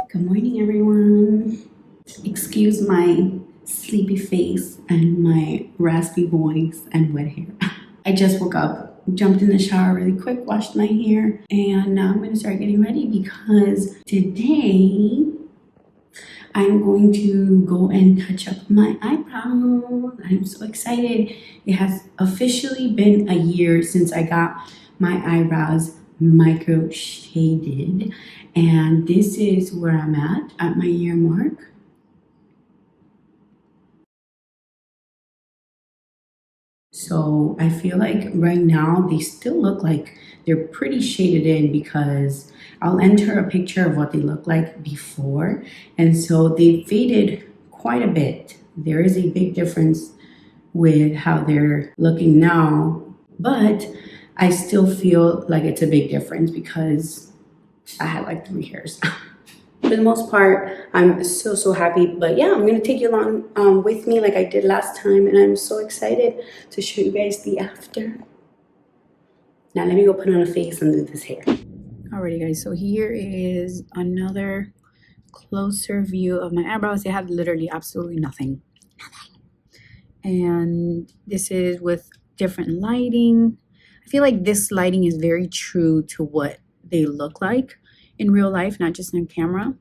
Good morning, everyone. Excuse my sleepy face and my raspy voice and wet hair. I just woke up, jumped in the shower really quick, washed my hair, and now I'm gonna start getting ready because today I'm going to go and touch up my eyebrows. I'm so excited. It has officially been a year since I got my eyebrows micro shaded, and this is where I'm at my year mark. So I feel like right now they still look like they're pretty shaded in because I'll enter a picture of what they look like before, and so they faded quite a bit. There is a big difference with how they're looking now, but I still feel like it's a big difference because I had like 3 hairs. For the most part, I'm so happy. But yeah, I'm gonna take you along with me like I did last time, and I'm so excited to show you guys the after. Now let me go put on a face and do this hair. Alrighty guys, so here is another closer view of my eyebrows. They have literally absolutely nothing. And this is with different lighting. I feel like this lighting is very true to what they look like in real life, not just on camera.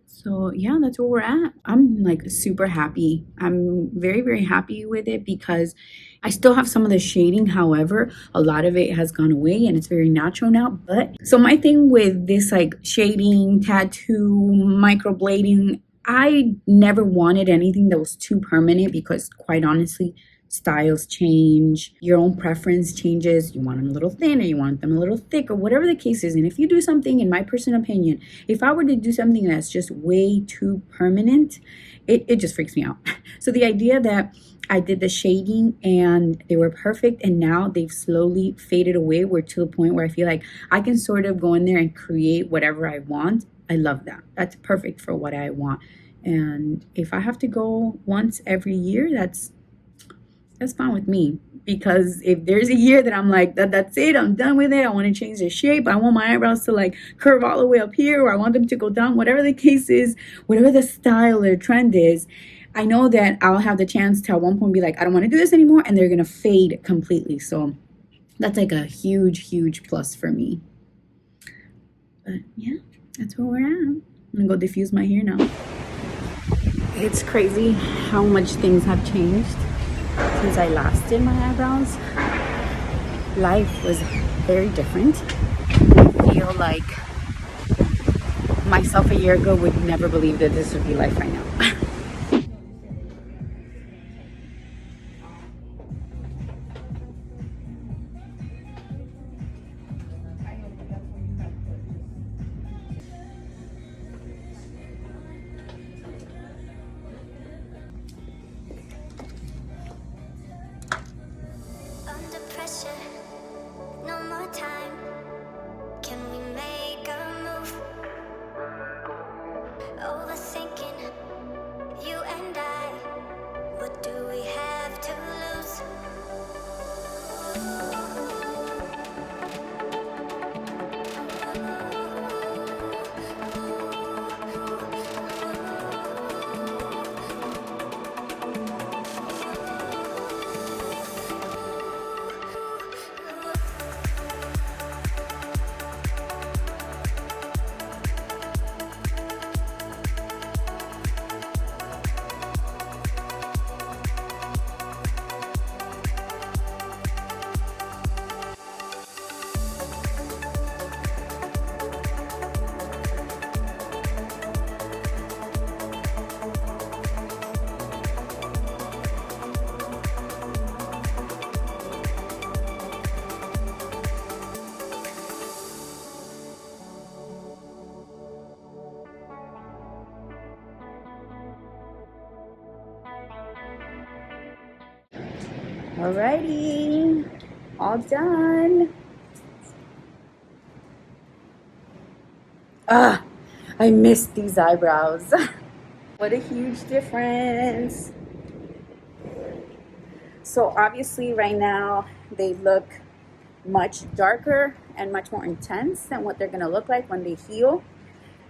So yeah, that's where we're at. I'm like super happy. I'm very happy with it because I still have some of the shading. However, a lot of it has gone away and it's very natural now. But so my thing with this like shading, tattoo, microblading, I never wanted anything that was too permanent because quite honestly, styles change, your own preference changes. You want them a little thin or you want them a little thick or whatever the case is. And if you do something, in my personal opinion, if I were to do something that's just way too permanent, it just freaks me out. So the idea that I did the shading and they were perfect and now they've slowly faded away, we're to the point where I feel like I can sort of go in there and create whatever I want. I love that. That's perfect for what I want. And if I have to go once every year, that's fine with me, because if there's a year that I'm like that's it, I'm done with it, I want to change the shape, I want my eyebrows to like curve all the way up here, or I want them to go down, whatever the case is, whatever the style or trend is, I know that I'll have the chance to at one point be like, I don't want to do this anymore, and they're gonna fade completely. So that's like a huge plus for me. But yeah, that's where we're at. I'm gonna go diffuse my hair now. It's crazy how much things have changed since I last did my eyebrows. Life was very different. I feel like myself a year ago would never believe that this would be life right now. Alrighty, all done. I missed these eyebrows. What a huge difference. So obviously right now they look much darker and much more intense than what they're gonna look like when they heal.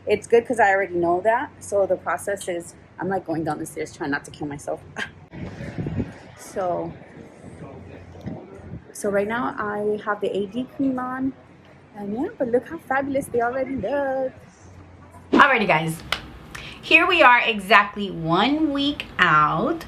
It's good because I already know that. So the process is, I'm like going down the stairs trying not to kill myself. So right now I have the AD cream on, and yeah, but look how fabulous they already look. Alrighty guys, here we are exactly 1 week out.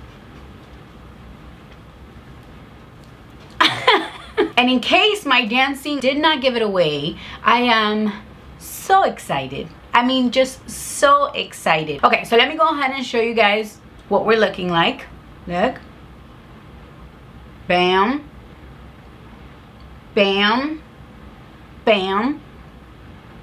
And in case my dancing did not give it away, I am so excited. I mean, just so excited. Okay, so let me go ahead and show you guys what we're looking like. Look. Bam. Bam. Bam.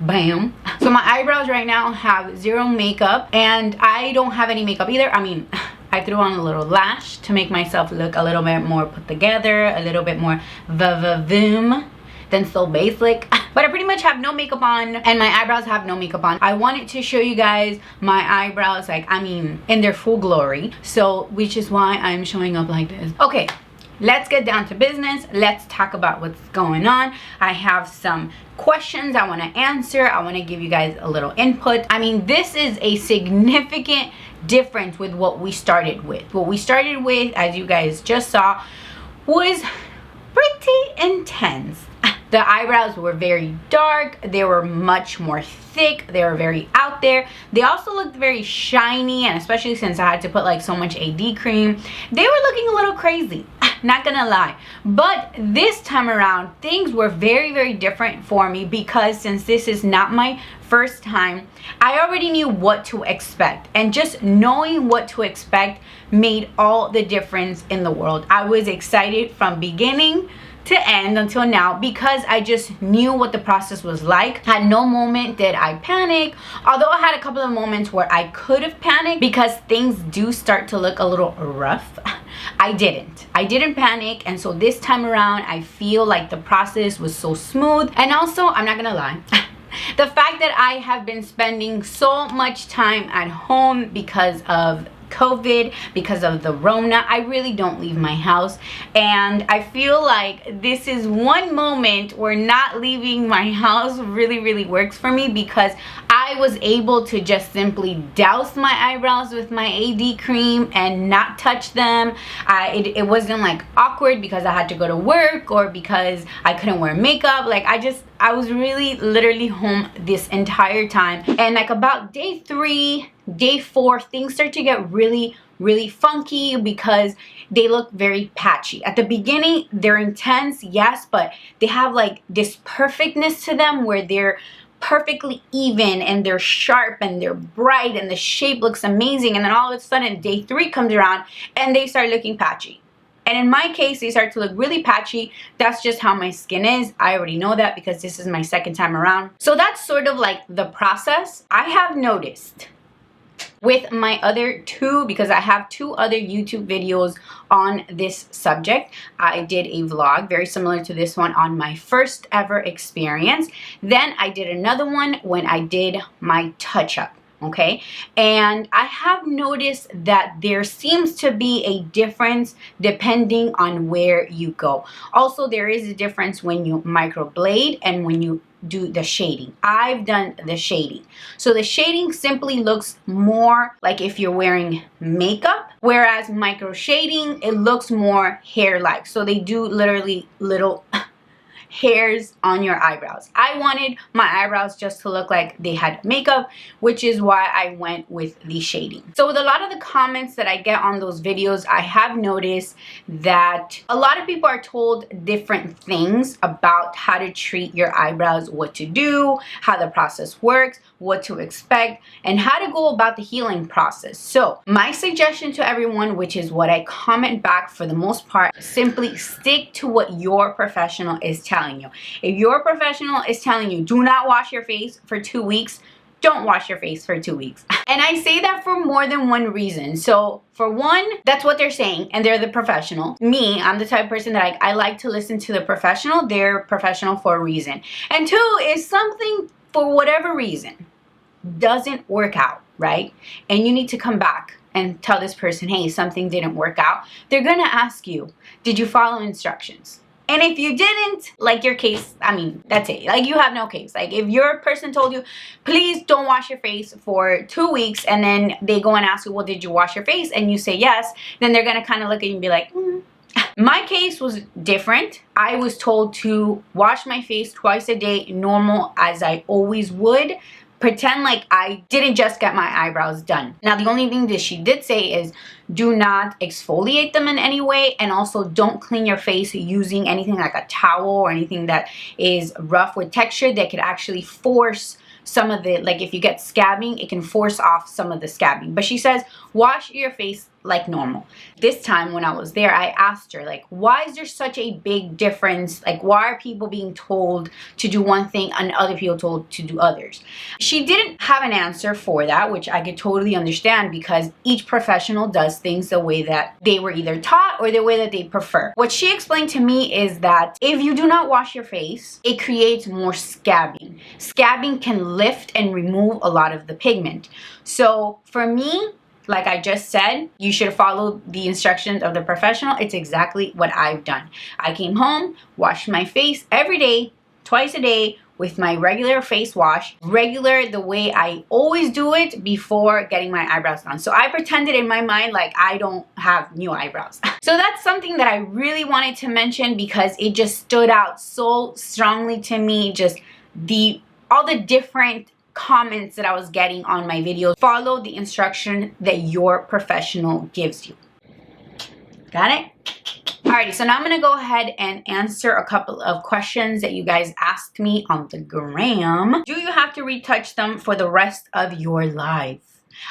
Bam. So my eyebrows right now have zero makeup, and I don't have any makeup either. I mean, I threw on a little lash to make myself look a little bit more put together, a little bit more va-va-voom than so basic. But I pretty much have no makeup on, and my eyebrows have no makeup on. I wanted to show you guys my eyebrows, like, I mean, in their full glory. So, which is why I'm showing up like this. Okay, let's get down to business. Let's talk about what's going on. I have some questions I want to answer. I want to give you guys a little input. I mean, this is a significant difference with what we started with. What we started with, as you guys just saw, was pretty intense. The eyebrows were very dark. They were much more thick. They were very out there. They also looked very shiny, and especially since I had to put like so much AD cream, they were looking a little crazy. Not gonna lie. But this time around, things were very, very different for me, because since this is not my first time, I already knew what to expect, and just knowing what to expect made all the difference in the world. I was excited from beginning to end until now, because I just knew what the process was like. At no moment did I panic, although I had a couple of moments where I could have panicked, because things do start to look a little rough. I didn't panic, and so this time around I feel like the process was so smooth. And also, I'm not gonna lie, the fact that I have been spending so much time at home because of COVID, because of the Rona, I really don't leave my house, and I feel like this is one moment where not leaving my house really works for me, because I was able to just simply douse my eyebrows with my AD cream and not touch them. It wasn't like awkward because I had to go to work or because I couldn't wear makeup. Like, I was really literally home this entire time. And like about day 3, day 4, things start to get really funky, because they look very patchy. At the beginning, they're intense, yes, but they have like this perfectness to them where they're perfectly even, and they're sharp, and they're bright, and the shape looks amazing. And then all of a sudden, day 3 comes around and they start looking patchy. And in my case, they start to look really patchy. That's just how my skin is. I already know that because this is my second time around. So that's sort of like the process. I have noticed with my other 2, because I have 2 other YouTube videos on this subject. I did a vlog very similar to this one on my first ever experience. Then I did another one when I did my touch-up. Okay, and I have noticed that there seems to be a difference depending on where you go. Also, there is a difference when you microblade and when you do the shading. I've done the shading. So the shading simply looks more like if you're wearing makeup, whereas micro shading, it looks more hair-like. So they do literally little hairs on your eyebrows. I wanted my eyebrows just to look like they had makeup, which is why I went with the shading. So with a lot of the comments that I get on those videos, I have noticed that a lot of people are told different things about how to treat your eyebrows, what to do, how the process works, what to expect, and how to go about the healing process. So my suggestion to everyone, which is what I comment back for the most part, simply stick to what your professional is telling you. If your professional is telling you do not wash your face for 2 weeks, don't wash your face for 2 weeks. And I say that for more than one reason. So for one, that's what they're saying, and they're the professional. Me, I'm the type of person that I like to listen to the professional. They're professional for a reason. And 2 is something, for whatever reason, doesn't work out, right? And you need to come back and tell this person, hey, something didn't work out. They're gonna ask you, did you follow instructions? And if you didn't, like, your case, I mean, that's it. Like, you have no case. Like, if your person told you, please don't wash your face for 2 weeks, and then they go and ask you, well, did you wash your face? And you say yes, then they're gonna kind of look at you and be like, My case was different. I was told to wash my face twice a day, normal, as I always would. Pretend like I didn't just get my eyebrows done. Now, the only thing that she did say is do not exfoliate them in any way, and also don't clean your face using anything like a towel or anything that is rough with texture that could actually force some of the, like, if you get scabbing, it can force off some of the scabbing. But she says wash your face like normal. This time when I was there, I asked her, like, why is there such a big difference? Like, why are people being told to do one thing and other people told to do others? She didn't have an answer for that, which I could totally understand, because each professional does things the way that they were either taught or the way that they prefer. What she explained to me is that if you do not wash your face, it creates more scabbing. Scabbing can lift and remove a lot of the pigment. So for me, like I just said, you should follow the instructions of the professional. It's exactly what I've done. I came home, washed my face every day, twice a day, with my regular face wash, regular the way I always do it before getting my eyebrows done. So I pretended in my mind like I don't have new eyebrows. So that's something that I really wanted to mention, because it just stood out so strongly to me, just all the different comments that I was getting on my videos. Follow the instruction that your professional gives you. Got it? Alrighty, so now I'm gonna go ahead and answer a couple of questions that you guys asked me on the gram. Do you have to retouch them for the rest of your life?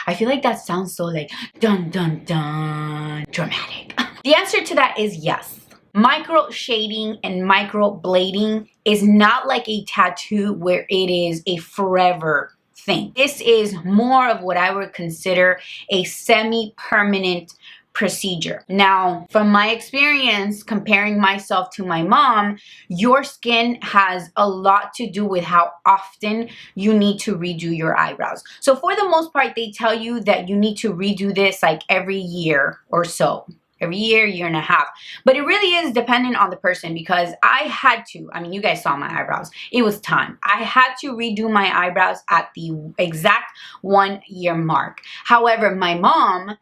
I feel like that sounds so like dun dun dun dramatic. The answer to that is yes. Micro shading and microblading is not like a tattoo where it is a forever thing. This is more of what I would consider a semi-permanent procedure. Now, from my experience comparing myself to my mom, your skin has a lot to do with how often you need to redo your eyebrows. So for the most part, they tell you that you need to redo this like every year or so. Every year, year and a half. But it really is dependent on the person, because I had to, I mean, you guys saw my eyebrows. It was time. I had to redo my eyebrows at the exact 1 year mark. However, my mom,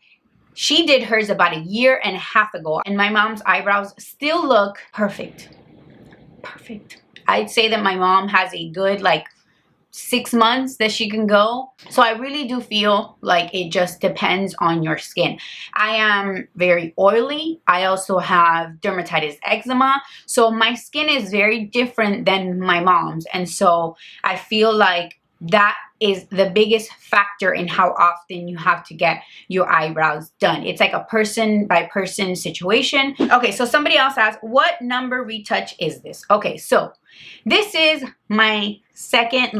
she did hers about a year and a half ago, and my mom's eyebrows still look perfect. Perfect. I'd say that my mom has a good, like, 6 months that she can go. So I really do feel like it just depends on your skin. I am very oily. I also have dermatitis eczema. So my skin is very different than my mom's. And so I feel like that is the biggest factor in how often you have to get your eyebrows done. It's like a person by person situation. Okay, so somebody else asked, what number retouch is this? Okay, so this is my second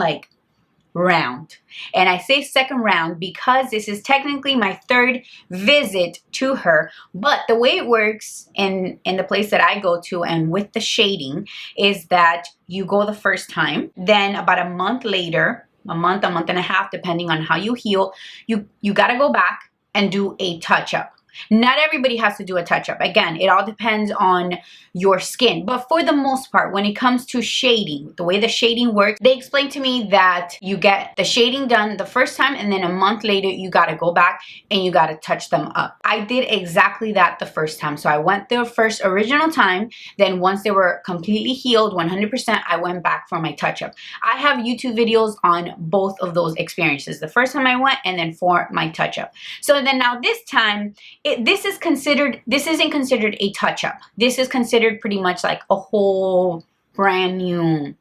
round. And I say second round because this is technically my third visit to her. But the way it works in the place that I go to and with the shading is that you go the first time, then about a month later, a month and a half, depending on how you heal, you got to go back and do a touch-up. Not everybody has to do a touch-up. Again, it all depends on your skin. But for the most part, when it comes to shading, the way the shading works, they explained to me that you get the shading done the first time, and then a month later, you got to go back and you got to touch them up. I did exactly that the first time. So I went the first original time. Then once they were completely healed, 100%, I went back for my touch-up. I have YouTube videos on both of those experiences. The first time I went, and then for my touch-up. So then now this time, this isn't considered a touch-up. This is considered pretty much like a whole brand new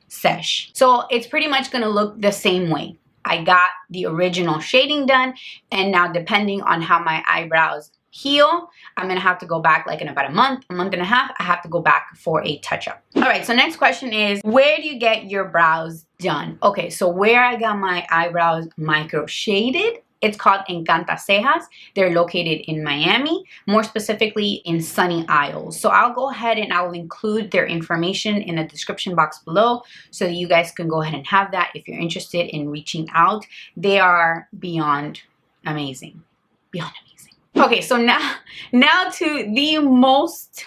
sesh. So it's pretty much going to look the same way. I got the original shading done, and now depending on how my eyebrows heal, I'm going to have to go back like in about a month and a half. I have to go back for a touch-up. All right, so next question is, where do you get your brows done? Okay, so where I got my eyebrows micro shaded, it's called Encanta Cejas. They're located in Miami, more specifically in Sunny Isles. So I'll go ahead and I'll include their information in the description box below so that you guys can go ahead and have that if you're interested in reaching out. They are beyond amazing. Beyond amazing. Okay, so now to the most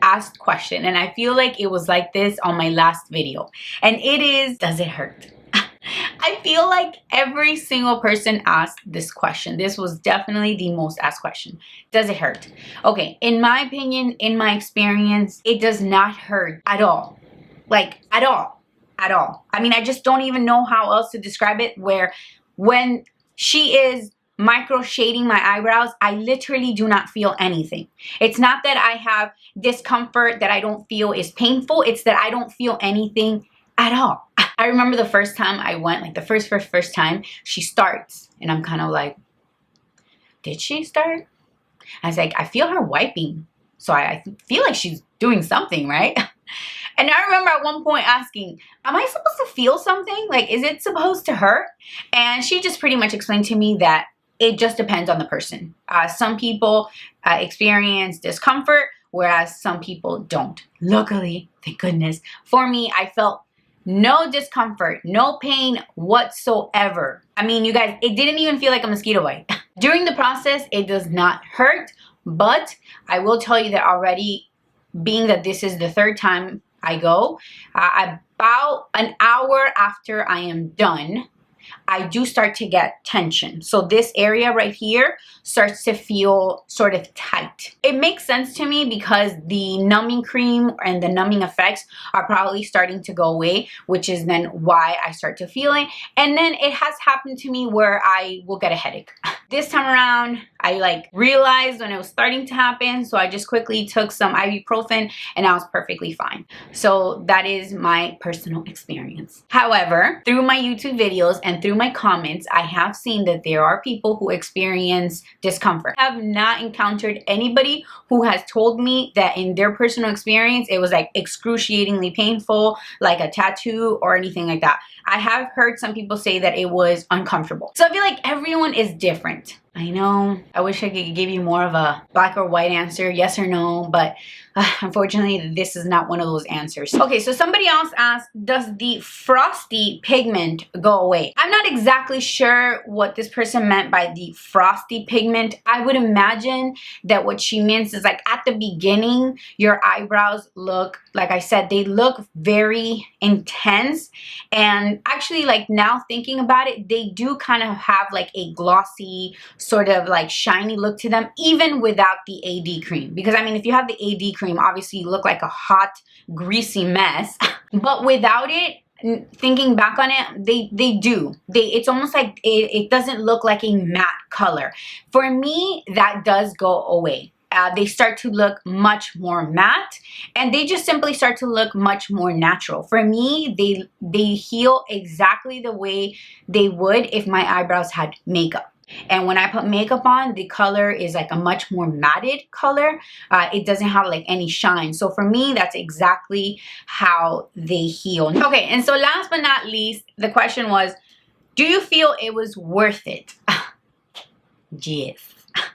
asked question, and I feel like it was like this on my last video, and it is, does it hurt? I feel like every single person asked this question. This was definitely the most asked question. Does it hurt? Okay, in my opinion, in my experience, it does not hurt at all. Like, at all. At all. I mean, I just don't even know how else to describe it, where when she is micro shading my eyebrows, I literally do not feel anything. It's not that I have discomfort that I don't feel is painful. It's that I don't feel anything at all. I remember the first time I went, like the first time, she starts, and I'm kind of like, did she start? I was like, I feel her wiping, so I feel like she's doing something, right? And I remember at one point asking, am I supposed to feel something? Like, is it supposed to hurt? And she just pretty much explained to me that it just depends on the person. Some people experience discomfort, whereas some people don't. Luckily, thank goodness, for me, I felt no discomfort, no pain whatsoever. I mean, you guys, it didn't even feel like a mosquito bite. During the process, it does not hurt, but I will tell you that already, being that this is the third time I go, about an hour after I am done, I do start to get tension. So this area right here starts to feel sort of tight. It makes sense to me because the numbing cream and the numbing effects are probably starting to go away, which is then why I start to feel it. And then it has happened to me where I will get a headache. This time around, I like realized when it was starting to happen, so I just quickly took some ibuprofen and I was perfectly fine. So that is my personal experience. However, through my YouTube videos and through my comments, I have seen that there are people who experience discomfort. I have not encountered anybody who has told me that in their personal experience it was like excruciatingly painful, like a tattoo or anything like that. I have heard some people say that it was uncomfortable. So I feel like everyone is different. I know, I wish I could give you more of a black or white answer, yes or no, but unfortunately this is not one of those answers. Okay, so somebody else asked, does the frosty pigment go away? I'm not exactly sure what this person meant by the frosty pigment. I would imagine that what she means is like at the beginning, your eyebrows look, like I said, they look very intense, and actually like now thinking about it, they do kind of have like a glossy, sort of like shiny look to them, even without the AD cream. Because I mean, if you have the AD cream, obviously you look like a hot, greasy mess. But without it, thinking back on it, they do. It's almost like it doesn't look like a matte color. For me, that does go away. They start to look much more matte, and they just simply start to look much more natural. For me, they heal exactly the way they would if my eyebrows had makeup. And when I put makeup on, the color is like a much more matted color. It doesn't have like any shine. So for me, that's exactly how they heal. Okay, and so last but not least, the question was, do you feel it was worth it? Yes.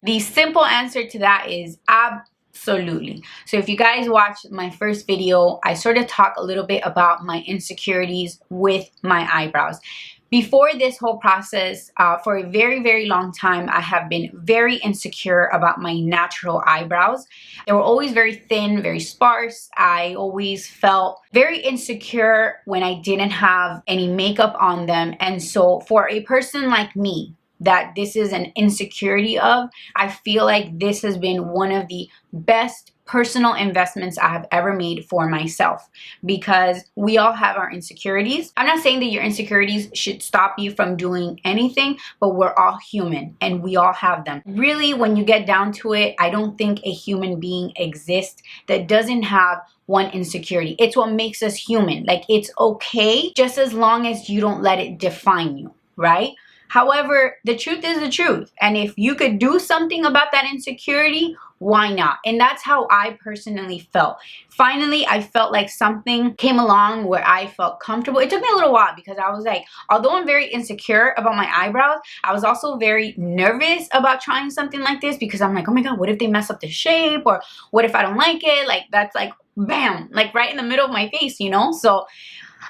The simple answer to that is absolutely. So if you guys watched my first video, I sort of talk a little bit about my insecurities with my eyebrows. Before this whole process, for a very, very long time, I have been very insecure about my natural eyebrows. They were always very thin, very sparse. I always felt very insecure when I didn't have any makeup on them. And so for a person like me, that this is an insecurity of, I feel like this has been one of the best personal investments I have ever made for myself, because we all have our insecurities. I'm not saying that your insecurities should stop you from doing anything, but we're all human and we all have them. Really, when you get down to it, I don't think a human being exists that doesn't have one insecurity. It's what makes us human. Like, it's okay just as long as you don't let it define you, right? However, the truth is the truth. And if you could do something about that insecurity, why not? And that's how I personally felt. Finally, I felt like something came along where I felt comfortable. It took me a little while because I was like, although I'm very insecure about my eyebrows, I was also very nervous about trying something like this, because I'm like, oh my God, what if they mess up the shape? Or what if I don't like it? Like, that's like, bam, like right in the middle of my face, you know? So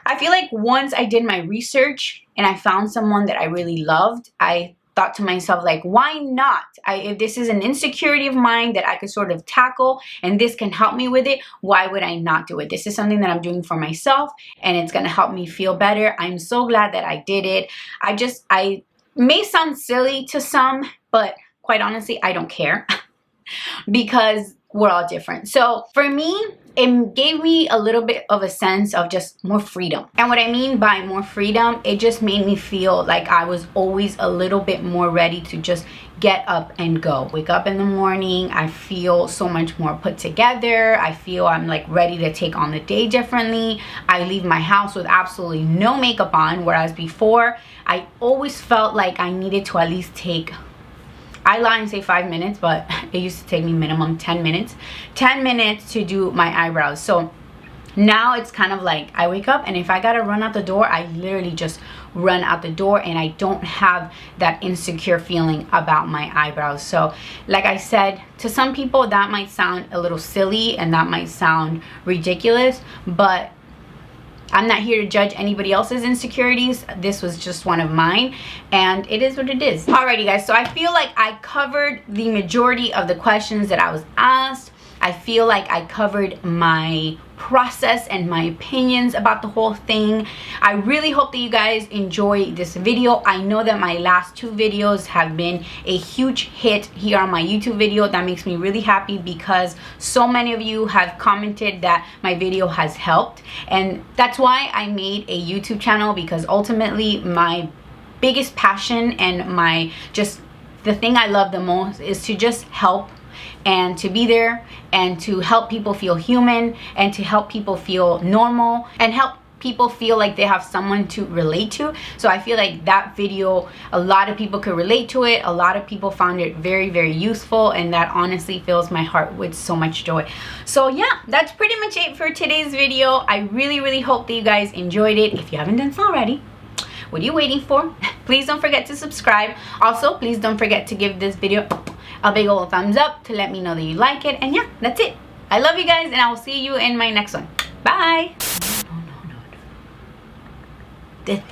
I feel like once I did my research and I found someone that I really loved, I thought to myself, like, why not? If this is an insecurity of mine that I could sort of tackle and this can help me with it, why would I not do it? This is something that I'm doing for myself and it's going to help me feel better. I'm so glad that I did it. I may sound silly to some, but quite honestly, I don't care because we're all different. So for me, it gave me a little bit of a sense of just more freedom. And what I mean by more freedom, it just made me feel like I was always a little bit more ready to just get up and go. Wake up in the morning, I feel so much more put together. I feel I'm like ready to take on the day differently. I leave my house with absolutely no makeup on, whereas before I always felt like I needed to at least take, I lie and say 5 minutes, but it used to take me minimum 10 minutes. 10 minutes to do my eyebrows. So now it's kind of like I wake up and if I gotta run out the door, I literally just run out the door and I don't have that insecure feeling about my eyebrows. So like I said, to some people that might sound a little silly and that might sound ridiculous, but I'm not here to judge anybody else's insecurities. This was just one of mine and it is what it is. Alrighty guys, so I feel like I covered the majority of the questions that I was asked. I feel like I covered my process and my opinions about the whole thing. I really hope that you guys enjoy this video. I know that my last 2 videos have been a huge hit here on my YouTube video. That makes me really happy because so many of you have commented that my video has helped, and that's why I made a YouTube channel, because ultimately my biggest passion and my just the thing I love the most is to just help and to be there and to help people feel human and to help people feel normal and help people feel like they have someone to relate to. So I feel like that video, a lot of people could relate to it. A lot of people found it very, very useful, and that honestly fills my heart with so much joy. So yeah, that's pretty much it for today's video. I really, really hope that you guys enjoyed it. If you haven't done so already, what are you waiting for? Please don't forget to subscribe. Also, please don't forget to give this video a big old thumbs up to let me know that you like it. And yeah, that's it. I love you guys and I will see you in my next one. Bye. No.